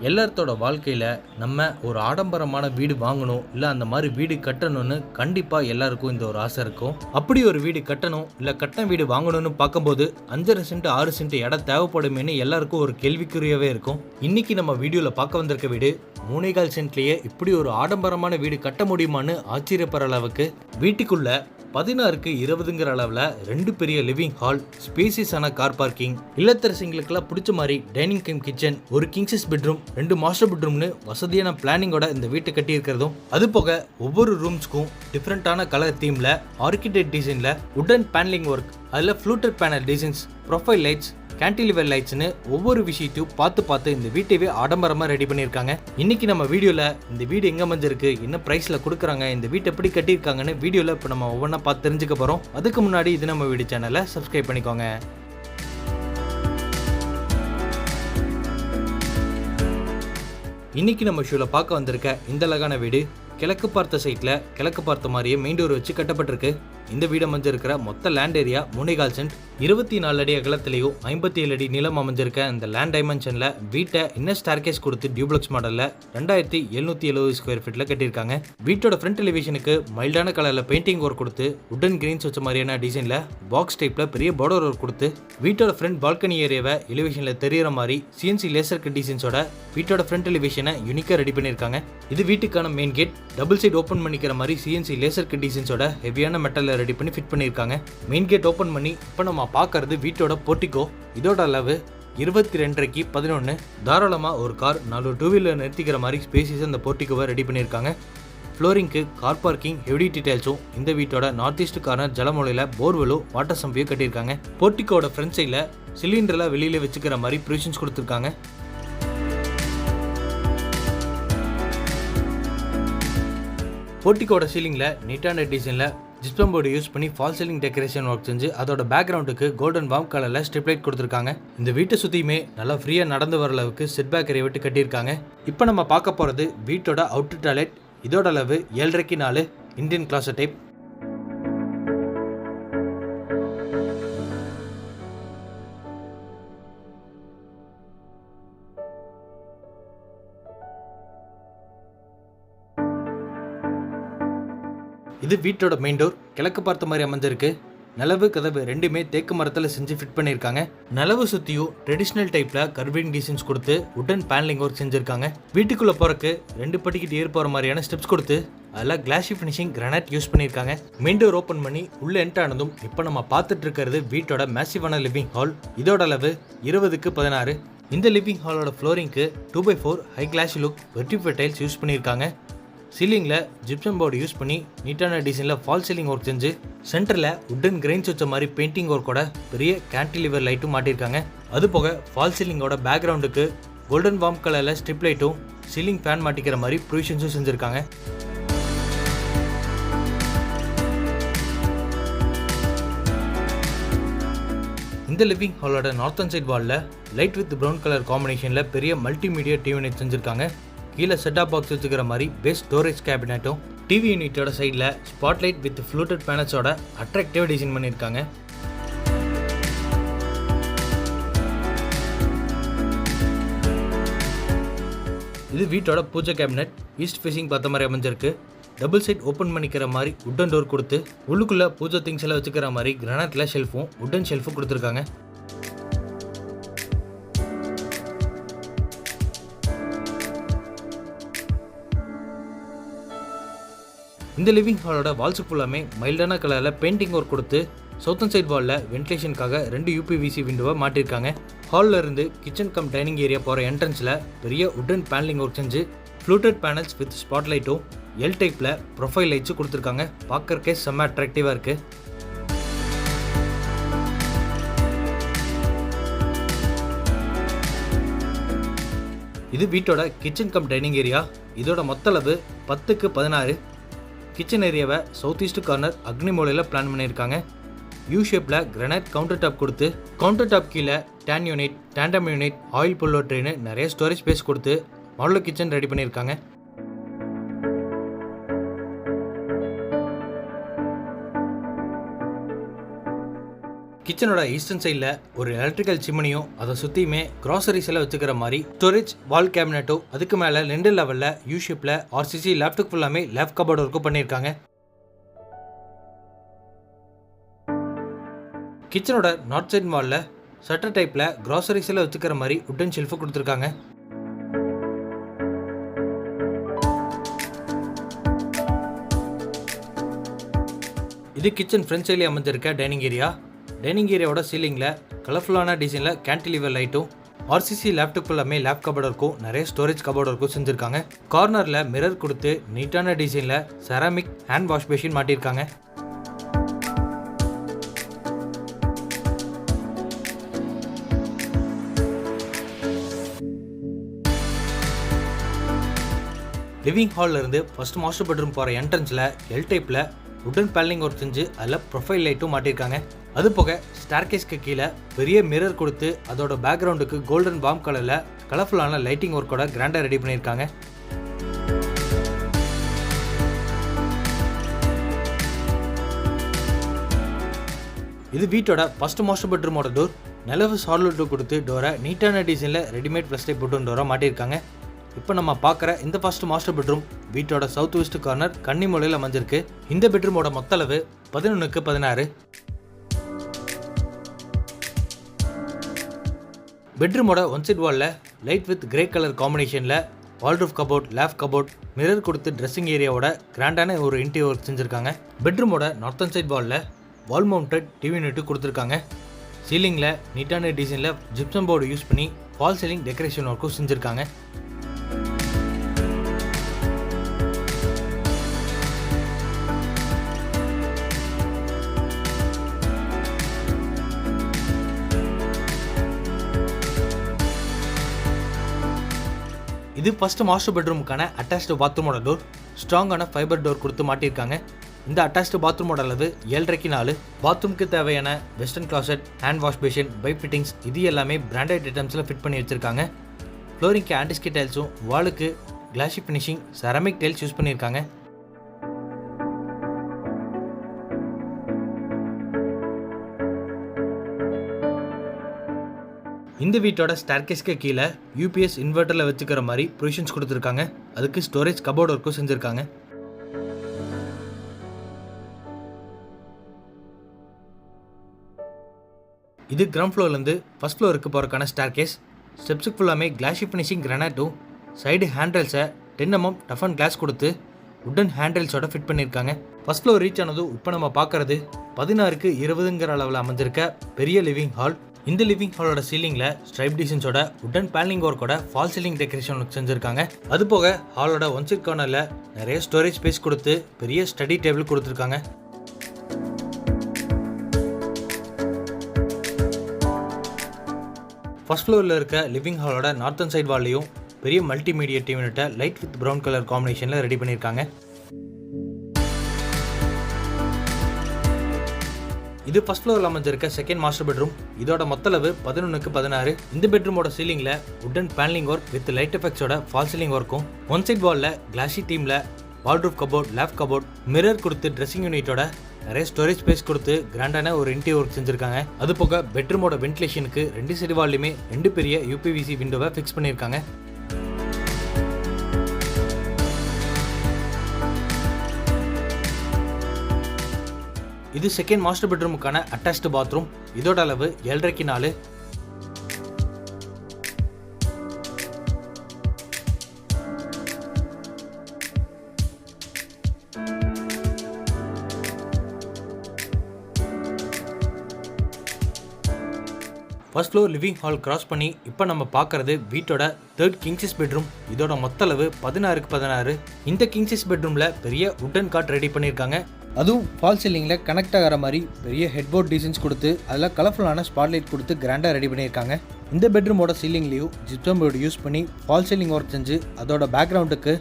எல்லாத்தோட வாழ்க்கையில் நம்ம ஒரு ஆடம்பரமான வீடு வாங்கணும் இல்லை அந்த மாதிரி வீடு கட்டணும்னு கண்டிப்பாக எல்லாருக்கும் இந்த ஒரு ஆசை இருக்கும். அப்படி ஒரு வீடு கட்டணும் இல்லை கட்டின வீடு வாங்கணும்னு பார்க்கும்போது 5.5 சென்ட் 6 சென்ட் இடம் தேவைப்படுமேனு எல்லாருக்கும் ஒரு கேள்விக்குறியாவே இருக்கும். இன்னைக்கு நம்ம வீடியோவில் பார்க்க வந்திருக்க வீடு 3.25 சென்ட்லேயே இப்படி ஒரு ஆடம்பரமான வீடு கட்ட முடியுமான்னு ஆச்சரியப்படுற அளவுக்கு வீட்டுக்குள்ள 16க்கு 20ங்கிற அளவில் 2 பெரிய லிவிங் ஹால், ஸ்பேசியஸான கார் பார்க்கிங், இல்லத்தரசிங்களுக்கெல்லாம் பிடிச்ச மாதிரி டைனிங் கம் கிச்சன், ஒரு கிங்ஸஸ் பெட்ரூம், 2 மாஸ்டர் பெட்ரூம்னு வசதியான பிளானிங்கோட இந்த வீட்டை கட்டி இருக்கிறதும், அது போக ஒவ்வொரு ரூம்ஸ்க்கும் டிஃப்ரெண்டான கலர் தீம்ல ஆர்கிடெக்ட் டிசைன்ல உடன் பேனலிங் ஒர்க், அதில் fluted panel designs, profile lights, cantilever லைட்ஸ்னு ஒவ்வொரு விஷயத்தையும் பார்த்து இந்த வீட்டையே ஆடம்பரமா ரெடி பண்ணியிருக்காங்க. இன்னைக்கு நம்ம வீடியோல இந்த வீடு எங்க அமைஞ்சிருக்கு, என்ன பிரைஸ்ல கொடுக்குறாங்க, இந்த வீட்டை எப்படி கட்டியிருக்காங்கன்னு வீடியோல இப்போ நம்ம ஒவ்வொன்றா பார்த்து தெரிஞ்சுக்க போறோம். அதுக்கு முன்னாடி இது நம்ம வீடியோ சேனலை சப்ஸ்கிரைப் பண்ணிக்கோங்க. இன்னைக்கு நம்ம ஷோல பார்க்க வந்திருக்க இந்த அழகான வீடு கிழக்கு பார்த்த சைட்ல கிழக்கு பார்த்த மாதிரியே மெயின் டோர் வச்சு கட்டப்பட்டிருக்கு. இந்த வீடு அமைஞ்சிருக்கிற மொத்த லேண்ட் ஏரியா 3.25 சென்ட், 24 அடி அகலத்திலையும் 57 அடி நீளம் அமைஞ்சிருக்க இந்த லேண்ட் டைமென்ஷன்ல வீட்டை இன்னர் ஸ்டேர்கேஸ் கொடுத்து டியூப்ளெக்ஸ் மாடல்ல 2770 ஸ்கொயர் ஃபீட்ல கட்டியிருக்காங்க. வீட்டோட ஃப்ரண்ட் எலிவேஷனுக்கு மைல்டான கலர்ல பெயிண்டிங் ஒர்க் கொடுத்து உடன் கிரீன்ஸ் வச்ச மாதிரியான டிசைன்ல பாக்ஸ் டைப்ல பெரிய பார்டர் ஒர்க் கொடுத்து வீட்டோட ஃப்ரண்ட் பால்கனி ஏரியாவை எலிவேஷன்ல தெரியற மாதிரி சிஎன்சி லேசர் கட் டிசைன்ஸோட வீட்டோட ஃப்ரண்ட் எலிவேஷனை யூனிக்கா ரெடி பண்ணியிருக்காங்க. இது வீட்டுக்கான main gate, double side open பண்ணிக்கிற மாதிரி சிஎன்சி லேசர் கட் டிசைன்ஸோட ஹெவியான மெட்டல் ரெடி பண்ணி ஃபிட் பண்ணியிருக்காங்க. மெயின் கேட் ஓப்பன் பண்ணி இப்போ நம்ம பார்க்கறது வீட்டோட போர்ட்டிகோ. இதோட அளவு 22.5க்கு 11. தாராளமாக ஒரு கார் 4 டூ வீலர் நிறுத்திக்கிற மாதிரி ஸ்பேசியஸ் அந்த போர்ட்டிகோவை ரெடி பண்ணியிருக்காங்க. ஃப்ளோரிங்க்கு கார் பார்க்கிங் ஹெவி டீடைல்ஸும் இந்த வீட்டோட நார்த் ஈஸ்ட் கார்னர் ஜலமூலையில் போர்வெலும் வாட்டர் சம்பியும் கட்டியிருக்காங்க. போர்ட்டிகோட ஃப்ரண்ட் சைடில் சிலிண்டரில் வெளியில் வச்சுக்கிற மாதிரி ப்ரொவிஷன்ஸ் கொடுத்துருக்காங்க. போர்ட்டிகோட சீலிங்கில் நீட்டான டிசைனில் ஜிப்சம் போர்டு யூஸ் பண்ணி ஃபால் சீலிங் டெக்கரேஷன் ஒர்க் செஞ்சு அதோட பேக்ரவுண்டுக்கு கோல்டன் வார்ம் கலரில் ஸ்ட்ரிப் லைட் கொடுத்துருக்காங்க. இந்த வீட்டை சுற்றியுமே நல்லா ஃப்ரீயாக நடந்து வர அளவுக்கு செட் பேக் ஏரியா விட்டு கட்டியிருக்காங்க. இப்போ நம்ம பார்க்க போகிறது வீட்டோட அவுட்டர் டாய்லெட். இதோட அளவு 7.5க்கு 4 இந்தியன் கிளாஸ் டைப். இது வீட்டோட மெயின் டோர் கிழக்கு பார்த்த மாதிரி அமைஞ்சிருக்கு. நிலவு கதவு ரெண்டுமே தேக்கு மரத்தில் செஞ்சு ஃபிட் பண்ணியிருக்காங்க. நிலவு சுற்றியும் ட்ரெடிஷ்னல் டைப்பில் கர்விங் டிசைன்ஸ் கொடுத்து உடன் பேனலிங் ஒர்க் செஞ்சுருக்காங்க. வீட்டுக்குள்ளே போகிறக்கு 2 படிக்கிட்டு ஏறி போகிற மாதிரியான ஸ்டெப்ஸ் கொடுத்து அதில் கிளாஷி ஃபினிஷிங் கிரானைட் யூஸ் பண்ணியிருக்காங்க. மெயின் டோர் ஓப்பன் பண்ணி உள்ளே என்ட்ரு ஆனதும் இப்போ நம்ம பார்த்துட்டு இருக்கிறது வீட்டோட மேசிவான லிவிங் ஹால். இதோட அளவு 20க்கு 16. இந்த லிவிங் ஹாலோட ஃப்ளோரிங்க்கு 2x4 ஹை கிளாஷ் லுக் வெர்டிஃபை டைல்ஸ் யூஸ் பண்ணியிருக்காங்க. சீலிங்கில் ஜிப்சம் போர்டு யூஸ் பண்ணி நீட்டான டிசைனில் ஃபால் சீலிங் ஒர்க் செஞ்சு சென்டரில் உடன் கிரெயின்ஸ் வச்ச மாதிரி பெயிண்டிங் ஒர்க்கோட பெரிய கேன்டிலிவர் லைட்டும் மாட்டியிருக்காங்க. அது போக ஃபால் சீலிங்கோட பேக்ரவுண்டுக்கு கோல்டன் வார்ம் கலரில் ஸ்ட்ரிப் லைட்டும் சீலிங் ஃபேன் மாட்டிக்கிற மாதிரி ப்ரொவிஷன்ஸும் செஞ்சுருக்காங்க. இந்த லிவிங் ஹாலோட நார்த்தன் சைட் வாலில் லைட் வித் ப்ரௌன் கலர் காம்பினேஷனில் பெரிய மல்டிமீடியா டிவி யூனிட் செஞ்சுருக்காங்க. கீழே செட்டாப் பாக்ஸ் வச்சுக்கிற மாதிரி பேஸ் ஸ்டோரேஜ் கேபினட்டும் டிவி யூனிட்டோட சைடில் ஸ்பாட்லைட் வித் ஃப்ளூட்டட் பேனல்ஸோட அட்ராக்டிவ் டிசைன் பண்ணியிருக்காங்க. இது வீட்டோட பூஜை கேபினட் ஈஸ்ட் ஃபேசிங் பார்த்த மாதிரி அமைஞ்சிருக்கு. டபுள் சைட் ஓப்பன் பண்ணிக்கிற மாதிரி உட்டன் டோர் கொடுத்து உள்ளுக்குள்ளே பூஜை திங்ஸ் எல்லாம் வச்சுக்கிற மாதிரி கிரானைட்ல ஷெல்ஃபும் உட்டன் ஷெல்ஃபும் கொடுத்துருக்காங்க. இந்த லிவிங் ஹாலோட வால்ஸ் ஃபுல்லாமே மைல்டான கலரில் பெயிண்டிங் ஒர்க் கொடுத்து சவுத்தன் சைட் வாலில் வென்டிலேஷனுக்காக 2 UPVC விண்டோவை மாட்டியிருக்காங்க. ஹாலில் இருந்து கிச்சன் கம் டைனிங் ஏரியா போகிற என்ட்ரன்ஸில் பெரிய உடன் பேனலிங் ஒர்க் செஞ்சு ஃப்ளூட்டட் பேனல்ஸ் வித் ஸ்பாட் லைட்டும் எல் டைப்பில் ப்ரொஃபைல் லைட்ஸும் கொடுத்துருக்காங்க. பார்க்கறக்கே செம்ம அட்ராக்டிவாக இருக்குது. இது வீட்டோட கிச்சன் கம் டைனிங் ஏரியா. இதோட மொத்த அளவு 10க்கு 16. கிச்சன் ஏரியாவை சவுத் ஈஸ்ட் கார்னர் அக்னி மூலையில் பிளான் பண்ணியிருக்காங்க. யூ ஷேப்பில் கிரானைட் கவுண்டர் டாப் கொடுத்து கவுண்டர் டாப் கீழே டேன் unit, tandem unit, oil pullout ட்ரெயின்னு நிறைய ஸ்டோரேஜ் ஸ்பேஸ் கொடுத்து மாடுலர் கிச்சன் ரெடி பண்ணியிருக்காங்க. கிச்சனோட ஈஸ்டர்ன் சைடில் ஒரு எலக்ட்ரிக்கல் சிம்னியும் அதை சுற்றியுமே க்ராசரிஸ் எல்லாம் வச்சுக்கிற மாதிரி ஸ்டோரேஜ் வால் கேபினட்டோ, அதுக்கு மேலே 2 லெவலில் யூ ஷேப்பில் ஆர்சிசி லேப்டாப் ஃபுல்லாமே லேப் கபோர்டு ஒர்க்கும் பண்ணியிருக்காங்க. கிச்சனோட நார்த் சைட் வாலில் ஷட்டர் டைப்பில் க்ராசரிஸ் எல்லாம் வச்சுக்கிற மாதிரி உட்டன் ஷெல்ஃபு கொடுத்துருக்காங்க. இது கிச்சன் ஃப்ரண்ட் சைட்லேயே அமைஞ்சிருக்க டைனிங் ஏரியா. டைனிங் ஏரியாவோட சீலிங்கில் கலர்ஃபுல்லான டிசைனில் கேன்டிலிவர் லைட்டும், ஆர்சிசி லேப்டாப் ஃபுல்லாமே லேப் கபோர்டு இருக்கும், நிறைய ஸ்டோரேஜ் கபோர்டு இருக்கும் செஞ்சுருக்காங்க. கார்னரில் மிரர் கொடுத்து நீட்டான டிசைனில் செராமிக் ஹேண்ட் வாஷ் பேஷின் மாட்டியிருக்காங்க. லிவிங் ஹாலில் இருந்து ஃபர்ஸ்ட் மாஸ்டர் பெட்ரூம் போகிற என்ட்ரன்ஸில் எல் டைப்பில் உடன் பேனலிங் ஒர்க் செஞ்சு அதில் ப்ரொஃபைல் லைட்டும் மாட்டியிருக்காங்க. அது போக ஸ்டார்கேஸ்க்கு கீழே பெரிய மிரர் கொடுத்து அதோட பேக்ரவுண்டுக்கு கோல்டன் பாம் கலரில் கலர்ஃபுல்லான லைட்டிங் ஒர்க்கோட கிராண்டாக ரெடி பண்ணியிருக்காங்க. இது வீட்டோட ஃபர்ஸ்ட் மாஸ்டர் பெட்ரூமோட டோர். நிலவு சார்லோட்டு கொடுத்து டோரை நீட்டான டிசைனில் ரெடிமேட் ப்ளஸ் டைப் போட்டு டோரை மாட்டியிருக்காங்க. இப்போ நம்ம பார்க்குற இந்த ஃபர்ஸ்ட் மாஸ்டர் பெட்ரூம் வீட்டோட சவுத் வெஸ்ட் கார்னர் கன்னி மூலையில் அமைஞ்சிருக்கு. இந்த பெட்ரூமோட மொத்த அளவு 11x16. பெட்ரூமோட ஒன் சைட் வாலில் லைட் வித் கிரே கலர் காம்பினேஷனில் வால்ரூஃப் கபோர்ட், லேப் கபோர்ட், மிரர் கொடுத்து ட்ரெஸ்ஸிங் ஏரியாவோட கிராண்டான ஒரு இன்டீரியர் ஒர்க் செஞ்சுருக்காங்க. பெட்ரூமோட நார்த்தன் சைட் வாலில் வால் மவுண்டட் டிவி யூனிட் கொடுத்துருக்காங்க. சீலிங்கில் நீட்டான டிசைனில் ஜிப்சம் போர்டு யூஸ் பண்ணி ஃபால் சீலிங் டெக்கரேஷன் ஒர்க்கும் செஞ்சுருக்காங்க. இது ஃபர்ஸ்ட் மாஸ்டர் பெட்ரூமுக்கான அட்டாச்டு பாத்ரூமோட டோர். ஸ்ட்ராங்கான ஃபைபர் டோர் கொடுத்து மாட்டியிருக்காங்க. இந்த அட்டாச்டு பாத்ரூமோட அளவு 7.5x4. பாத்ரூமுக்கு தேவையான western closet, hand wash basin, pipe fittings இது எல்லாமே பிராண்டட் ஐட்டம்ஸில் ஃபிட் பண்ணி வச்சிருக்காங்க. ஃப்ளோரிங்க்கு ஆன்டிஸ்கி டைல்ஸும், வாலுக்கு glossy finishing ceramic tiles use பண்ணியிருக்காங்க. இந்த வீட்டோட ஸ்டார்கேஸ்க்கு கீழே யூபிஎஸ் இன்வெர்ட்டரில் வச்சுக்கிற மாதிரி ப்ரொவிஷன்ஸ் கொடுத்துருக்காங்க. அதுக்கு ஸ்டோரேஜ் கபோர்டு ஒர்க்கும் செஞ்சுருக்காங்க. இது கிரவுண்ட் ஃப்ளோர்லேருந்து ஃபர்ஸ்ட் ஃப்ளோருக்கு போகிறக்கான ஸ்டார்கேஸ். ஸ்டெப்ஸுக்கு ஃபுல்லாமே கிளாசி ஃபினிஷிங் கிரானைட்டும், சைடு ஹேண்ட்ரைல்ஸை 10 mm டஃப் அண்ட் கிளாஸ் கொடுத்து உட்டன் ஹேண்ட்ரைல்ஸோட ஃபிட் பண்ணியிருக்காங்க. ஃபர்ஸ்ட் ஃப்ளோர் ரீச் ஆனதும் இப்போ நம்ம பார்க்குறது 16x20 அளவில் அமைஞ்சிருக்க பெரிய லிவிங் ஹால். இந்த லிவிங் ஹாலோட சீலிங்கில் ஸ்ட்ரைப் டிசைன்ஸோட உடன் பேனலிங் ஒர்க்கோட ஃபால் சீலிங் டெக்கரேஷன் ஒர்க் செஞ்சுருக்காங்க. அது போக ஹாலோட ஒன் சைட் கார்னரில் நிறைய ஸ்டோரேஜ் ஸ்பேஸ் கொடுத்து பெரிய ஸ்டடி டேபிள் கொடுத்துருக்காங்க. ஃபர்ஸ்ட் ஃப்ளோரில் இருக்க லிவிங் ஹாலோட நார்த்தன் சைட் வால்லையும் பெரிய மல்டிமீடியா டிவி யூனிட்டை லைட் வித் ப்ரௌன் கலர் காம்பினேஷனில் ரெடி பண்ணியிருக்காங்க. இது ஃபர்ஸ்ட் ஃப்ளோரில் அமைஞ்சிருக்க செகண்ட் மாஸ்டர் பெட்ரூம். இதோட மொத்த அளவு 11x16. இந்த பெட்ரூமோட சீலிங்கில் wooden paneling work with light எஃபெக்ட்ஸோட ஃபால் சீலிங் ஒர்க்கும், ஒன் சைட் வாலில் கிளாசி தீமில் வால்ரூஃப் கபோர்ட், லேப் கபோர்ட், மிரர் கொடுத்து ட்ரெஸ்ஸிங் யூனிட்டோட நிறைய ஸ்டோரேஜ் ஸ்பேஸ் கொடுத்து கிராண்டான ஒரு இன்டீரியர் ஒர்க் செஞ்சுருக்காங்க. அது போக பெட்ரூமோட வென்டிலேஷனுக்கு 2 சைடு வால்லையுமே 2 பெரிய யூபிவிசி விண்டோவை ஃபிக்ஸ் பண்ணியிருக்காங்க. இது செகண்ட் மாஸ்டர் பெட்ரூமுக்கான அட்டாச்டு பாத்ரூம். இதோட அளவு 7.5x4. First floor living hall cross பண்ணி இப்போ நம்ம பார்க்குறது வீட்டோட தேர்ட் கிங்ஸஸ் பெட்ரூம். இதோட மொத்த அளவு 16x16. இந்த கிங்ஸஸ் பெட்ரூமில் பெரிய உட்டன் காட் ரெடி பண்ணியிருக்காங்க. அதுவும் ஃபால் சீலிங்கில் கனெக்ட் ஆகிற மாதிரி பெரிய ஹெட்போர்ட் டிசைன்ஸ் கொடுத்து அதில் கலர்ஃபுல்லான ஸ்பாட்லைட் கொடுத்து கிராண்டாக ரெடி பண்ணியிருக்காங்க. இந்த பெட்ரூமோட சீலிங்லேயும் ஜிப்சம் போர்டு யூஸ் பண்ணி ஃபால் சீலிங் ஒர்க் செஞ்சு அதோட பேக்ரவுண்டுக்கு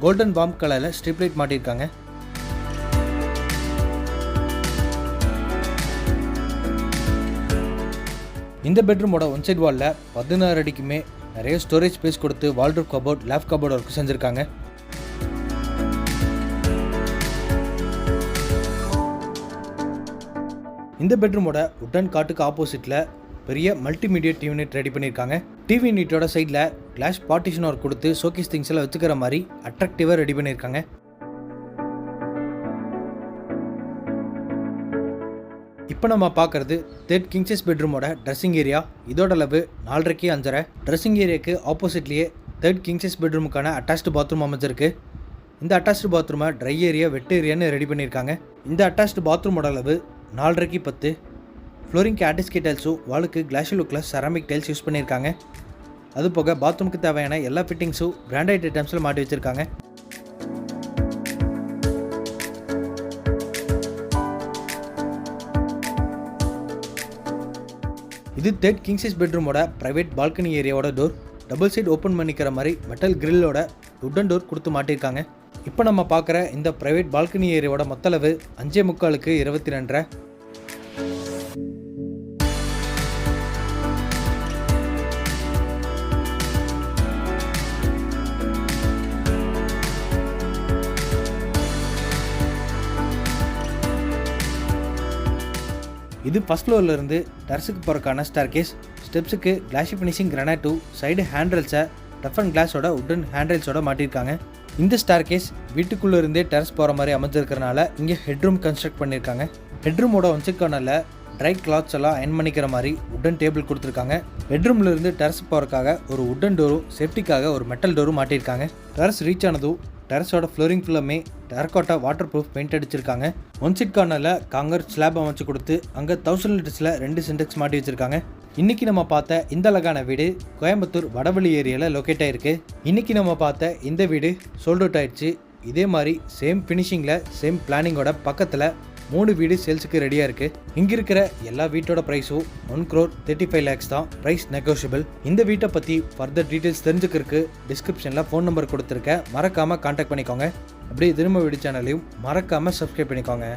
கோல்டன் பாம் கலரில் ஸ்ட்ரிப் லைட் மாட்டியிருக்காங்க. இந்த பெட்ரூமோட ஒன் சைட் வாலில் 16 அடிக்குமே நிறைய ஸ்டோரேஜ் ஸ்பேஸ் கொடுத்து வால்ரூஃப் கபோர்ட், லேப் கபோர்ட் ஒர்க் செஞ்சுருக்காங்க. இந்த பெட்ரூமோட உட்டன் காட்டுக்கு ஆப்போசிட்டில் பெரிய மல்டிமீடியா டிவி யூனிட் ரெடி பண்ணியிருக்காங்க. டிவி யூனிட்டோட சைடில் கிளாஸ் பார்ட்டிஷன் ஒர்க் கொடுத்து ஷோகேஸ் திங்ஸ் எல்லாம் வச்சுக்கிற மாதிரி அட்ராக்டிவாக ரெடி பண்ணியிருக்காங்க. இப்போ நம்ம பார்க்குறது 3rd கிங் சைஸ் பெட்ரூமோட ட்ரெஸ்ஸிங் ஏரியா. இதோட அளவு 4.5 5.5. ட்ரெஸ்ஸிங் ஏரியாவுக்கு ஆப்போசிட்லேயே 3rd கிங் சைஸ் பெட்ரூமுக்கான அட்டாச்டு பாத்ரூம் அமைஞ்சிருக்கு. இந்த அட்டாச்டு பாத்ரூமை ட்ரை ஏரியா வெட் ஏரியான்னு ரெடி பண்ணியிருக்காங்க. இந்த அட்டாச்டு பாத்ரூமோட அளவு 4.5 10. ஃப்ளோரிங்க்கு ஆர்டிஸ்கே டைல்ஸும் வாலுக்கு கிளாஷி லுக்கில் செராமிக் டைல்ஸ் யூஸ் பண்ணியிருக்காங்க. அது போக பாத்ரூமுக்கு தேவையான எல்லா ஃபிட்டிங்ஸும் பிராண்டட் ஐட்டம்ஸில் மாட்டி வச்சுருக்காங்க. இது 3rd கிங் சைஸ் பெட்ரூமோட ப்ரைவேட் பால்கனி ஏரியாவோட டோர். டபுள் சைட் ஓப்பன் பண்ணிக்கிற மாதிரி மெட்டல் கிரில்லோட உட்டன் டோர் கொடுத்து மாட்டியிருக்காங்க. இப்போ நம்ம பார்க்குற இந்த ப்ரைவேட் பால்கனி ஏரியாவோட மொத்த அளவு 5.75க்கு 22.5. இது ஃபர்ஸ்ட் ஃப்ளோர்லேருந்து டெரஸுக்கு போகிறக்கான ஸ்டார்கேஸ். ஸ்டெப்ஸுக்கு கிளாஷி ஃபினிஷிங் கிரானைட், சைடு ஹேண்ட்ரெல்ஸை டஃப் அண்ட் கிளாஸோட உட்டன் ஹேண்ட்ரெல்ஸோட மாட்டியிருக்காங்க. இந்த ஸ்டார்கேஸ் வீட்டுக்குள்ளே இருந்தே டெரஸ் போகிற மாதிரி அமைஞ்சிருக்கிறனால இங்கே ஹெட்ரூம் கன்ஸ்ட்ரக்ட் பண்ணியிருக்காங்க. ஹெட்ரூமோட ஒன்சிக் கார்னரில் ட்ரை கிளாத்ஸ் எல்லாம் அயன் பண்ணிக்கிற மாதிரி உட்டன் டேபிள் கொடுத்துருக்காங்க. பெட்ரூமில் இருந்து டெரஸ் போகிறக்காக ஒரு உட்டன் டோரும் சேஃப்டிக்காக ஒரு மெட்டல் டோரும் மாட்டியிருக்காங்க. டெரஸ் ரீச் ஆனதும் டெரஸோட ஃப்ளோரிங் ஃபுல்லாமே டெரக்கோட்டா வாட்டர் ப்ரூஃப் பெயிண்ட் அடிச்சிருக்காங்க. ஒன்சிட் கார்னரில் காங்கர் ஸ்லாப் அமைச்சு கொடுத்து அங்கே 1000 லிட்டர்ஸில் 2 சிண்டெக்ஸ் மாட்டி வச்சிருக்காங்க. இன்றைக்கி நம்ம பார்த்த இந்த அழகான வீடு கோயம்புத்தூர் வடவழி ஏரியாவில் லொக்கேட் ஆகிருக்கு. இன்றைக்கி நம்ம பார்த்த இந்த வீடு சோல்ட் அவுட் ஆயிடுச்சு. இதே மாதிரி சேம் ஃபினிஷிங்கில் சேம் பிளானிங்கோட பக்கத்தில் 3 வீடு சேல்ஸுக்கு ரெடியாக இருக்குது. இங்கே இருக்கிற எல்லா வீட்டோட ப்ரைஸும் 1,35 lakhs தான். Price negotiable. இந்த வீட்டை பற்றி ஃபர்தர் டீட்டெயில்ஸ் தெரிஞ்சுக்கிறதுக்கு டிஸ்கிரிப்ஷனில் ஃபோன் நம்பர் கொடுத்துருக்கேன். மறக்காமல் கான்டாக்ட் பண்ணிக்கோங்க. அப்படியே திரும்ப வீடு சேனலையும் மறக்காமல் சப்ஸ்கிரைப் பண்ணிக்கோங்க.